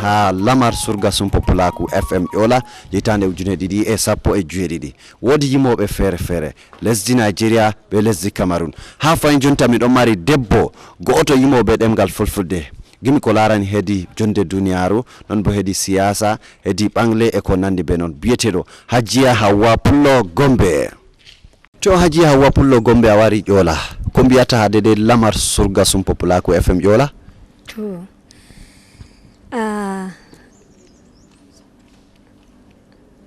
ha lamar surga sumpo pulaku FM Yola yitande ujune didi e sappo e juedidi wodi yimobe fere lesdi Nigeria be lesdi Cameroon ha fayin jonta mi don mari debbo goto yimobe demgal fulfulde gimi ko larani hedi jonde duniyaru non bo hedi siyasa hedi bangle e ko nandi be non bietedo Hajiya Hauwa Pullo Gombe. To Hajiya Hauwa Pullo Gombe a wari Yola ko mbiyata dede lamar surga sumpo pulaku FM Yola? To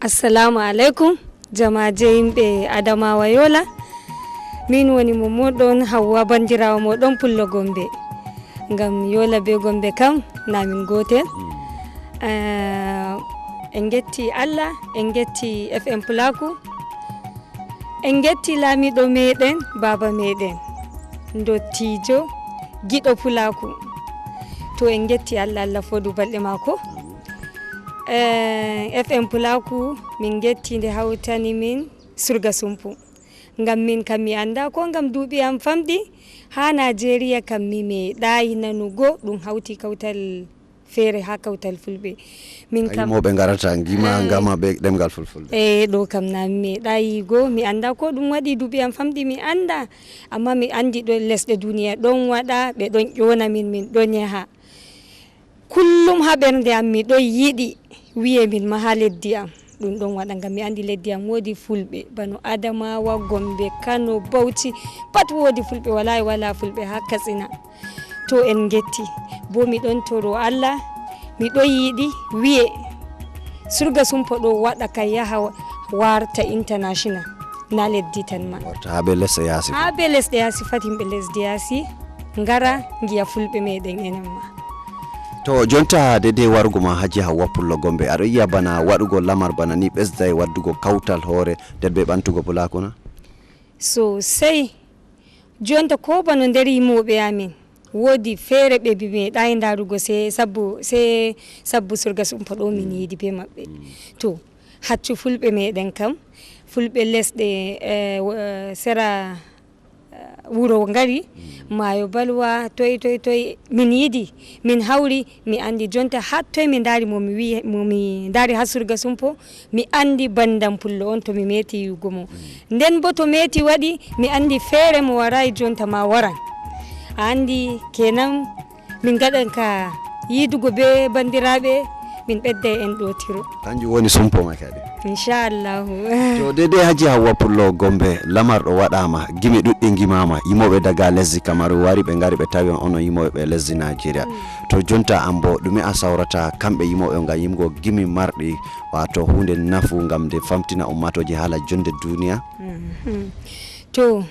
assalamu alaikum jama'aje yimbe Adamawa Yola, min woni mo modon Hauwa bandirawo modon Pullo Gombe ngam Yola be Gombe kam na min gotel. En getti Allah, en getti FM Pulaku, en getti lamido meden baba meden dottijo gido Pulaku. To en getti Allah fodu balde mako. FM Pulaku min getti nde hawtani min surga sumpu ngam min kam mi anda ko ngam duubi am famdi ha Nigeria kam mi meeɗayi nanugo ɗum hawti kawtal feere ha kawtal fulɓe min kam mo be garata ngima ngama be demgal fulfulde ɗo kam na mi meeɗayi go mi anda ko ɗum waɗi duubi am famdi mi anda amma mi andi ɗo lesɗe duniya ɗon waɗa ɓe ɗon ƴona min ɗon yaha kullum ha ɓernde am mi ɗon yiɗi wiye min ma ha leddi am ɗum ɗon waɗa ngam mi andi leddi am woodi fulɓe bano Adamawa, Gombe, Kano, Bauchi pat woodi fulɓe wala fulɓe ha Katsina. To en getti bo mi ɗon toro Allah mi ɗon yiɗi wiye surga sumpo ɗo waɗa ka yaha warta international na leddi tan ma ha be lesɗe yasi ha be lesɗe yasi fat yimɓe lesdi yasi ngara ngiya fulɓe meɗen enen ma. To jonta dede warugo ma Hajiya Hauwa Pullo Gombe aɗo yiya bana waɗugo lamar bana ni ɓesday waddugo kawtal hoore nder be ɓantugo Pulaku na? Sosai jonta ko bano nder yimoɓe amin woodi feere ɓe bi meeɗayi ndarugo se sabbu surga sumpo ɗo min yiidi be maɓɓe. To haccu fulɓe meɗen kam fulɓe lesɗe sera wuro ngari mayo balwa toy min yidi min hawri mi andi jonta hattoy mi dari mo mi dari ha surga sumpo mi andi bandam Pullo on to mi meti yugo mo nden bo to meti wadi mi andi feere mo warai jonta ma waran andi kenan min gadan ka yidugo be bandirabe min bedde en do tiro kanju woni sumpo ma kadi inshallah. To dede Hajiya Hauwa Pullo Gombe lamar do wadama gimi duddi gimama yimobe daga lesdi Kamaru wari be ngari be tawi ono yimobe be lesdi Nigeria. To jonta ambo dumi a sawrata kambe yimobe ngam yimgo gimi mardi wato hunde nafu ngam de famtina ummatoji hala jonde duniya. To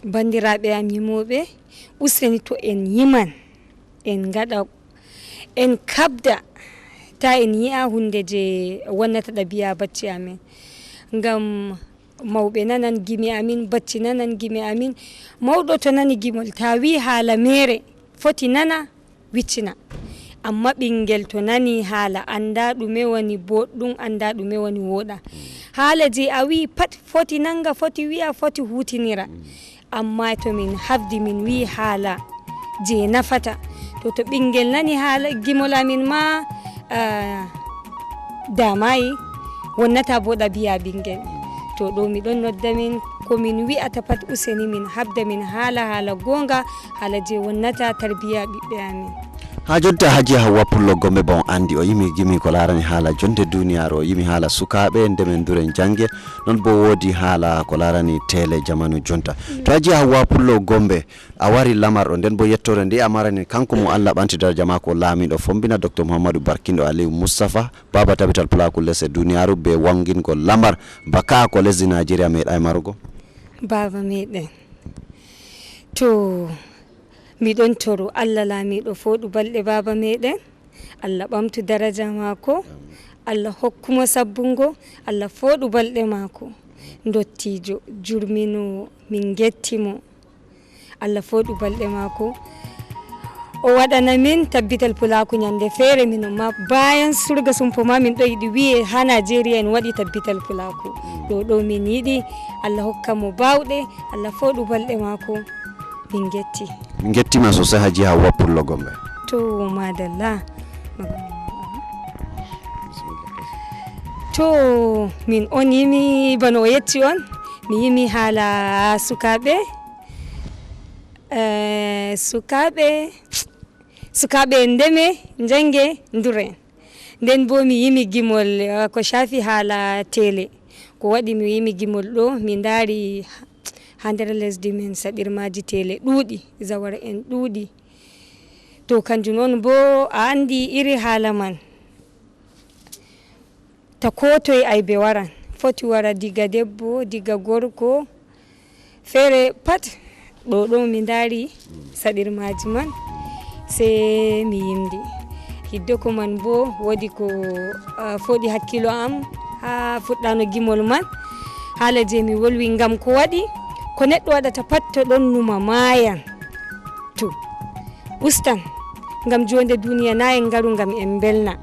bandirabe am yimobe useni to en yiman en gada en kabda ta en yi'a hunde je wonnata ɗabi'a bacci amin ngam mawɓe nanan gimi amin bacci nanan gimi amin mawɗo to nani gimol ta wi haala mere foti nana wiccina amma ɓingel to nani haala anda ɗume woni boɗɗum anda ɗume woni woɗa haala je a wi pat foti nanga foti wi'a foti hutinira amma to min hafdi min wi haala je nafata to ɓingel nani haala gimol amin ma damayi wonnata bo ɗabi'a ɓingel to ɗo mi ɗon nodda min ko min wi'ata pat useni min habda min haala gonga haala je wonnata tarbiya ɓiɓɓe amin. Ha jonta Hajiya Hauwa Pullo Gombe bon andi o yimi gimi ko larani hala jonde duniyaru o yimi hala sukaɓe ndemen duren jange non bo wodi hala ko larani tele jamanu jonta. To Hajiya Hauwa Pullo Gombe a wari lamar o nden bo yettore nde amarani kanko mo Allah ɓanti daraja mako laamiɗo fombina Dr Mouhamadou Barkindo Aliou Moustapha baba tabital Pulaku lesɗe duniyaru be wangingo lamar baka ko lesdi Nigeria meeɗa marugo baba meɗen. To mi ɗon toro Allah laamiɗo foɗu balɗe baba meɗen Allah ɓamtu daraja mako Allah hokkuma sabbungo Allah foɗu balɗe mako dottijo jurmino min gettimo Allah foɗu balɗe mako o waɗana min tabbital Pulaku nyande feere min ma bayan surga sumpo ma min ɗo yiɗi wiye ha Nigeria en waɗi tabbital Pulaku ɗo min yiɗi Allah hokka mo bawɗe Allah foɗu balɗe mako min gettima sosai Hajiya Hauwa Pullo Gombe. To madalla to min on yimi bano yetti on mi yimi hala sukaɓe ndeme jange ndure nden bo mi yimi gimol ko shafi hala tele ko waɗi mi yimi gimol ɗo mi ndaari ha nder lesdi men saɗirmaji tele ɗuuɗi zawara en ɗuuɗi to kanjum noon bo a andi iri hala man ta ko toye aybe waran foti wara diga debbo diga gorko feere pat ɗo mi ndaari saɗirmaji man se mi yimdi hidde ko man bo wodi ko foɗi hakkilo am ha fuɗɗano gimol man haala je mi wolwi ngam ko waɗi ko neɗɗo waɗata pat to ɗon numa mayan to ustan ngam jonde duniya na en ngaru ngam en belna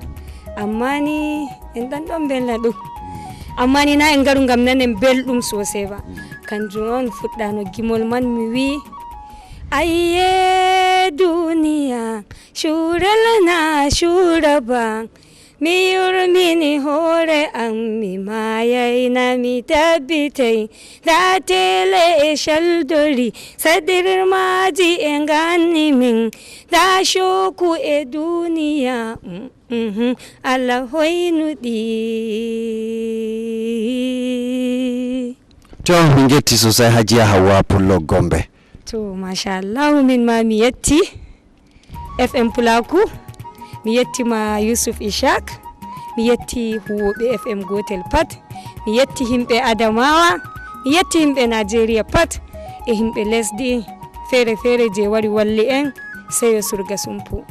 amma ni en ɗan ɗon belna ɗum amma ni na en ngaru ngam nanen belɗum sosai ba kanjum on fuɗɗano gimol man mi wi ayye duniya shural na shura ba mi yurmini hore am mi mayayna mi tabbitai da tele e shaldori sadirmaji e ganni min da shoku e duniya Allah hoynuɗi. To min getti sosai Hajiya Hauwa Pullo Gombe. To mashallah min ma mi yetti FM Pulaku, mi yetti ma Yusuf Ishak, mi yetti huwoɓe FM gotel pat, mi yetti himɓe Adamawa, mi yetti himɓe Nigeria pat e himɓe lesdi fere fere je wari walli en seyo surga sumpu.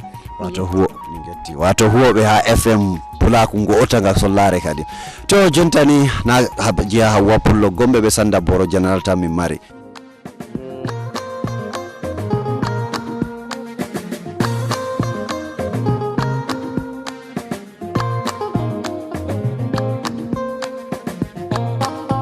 Wato huwoɓe ha FM Pulaku ngo otanga sollare kadi. To jontani na Hajiya Hauwa Pullo Gombe be sanda boro general ta min mari.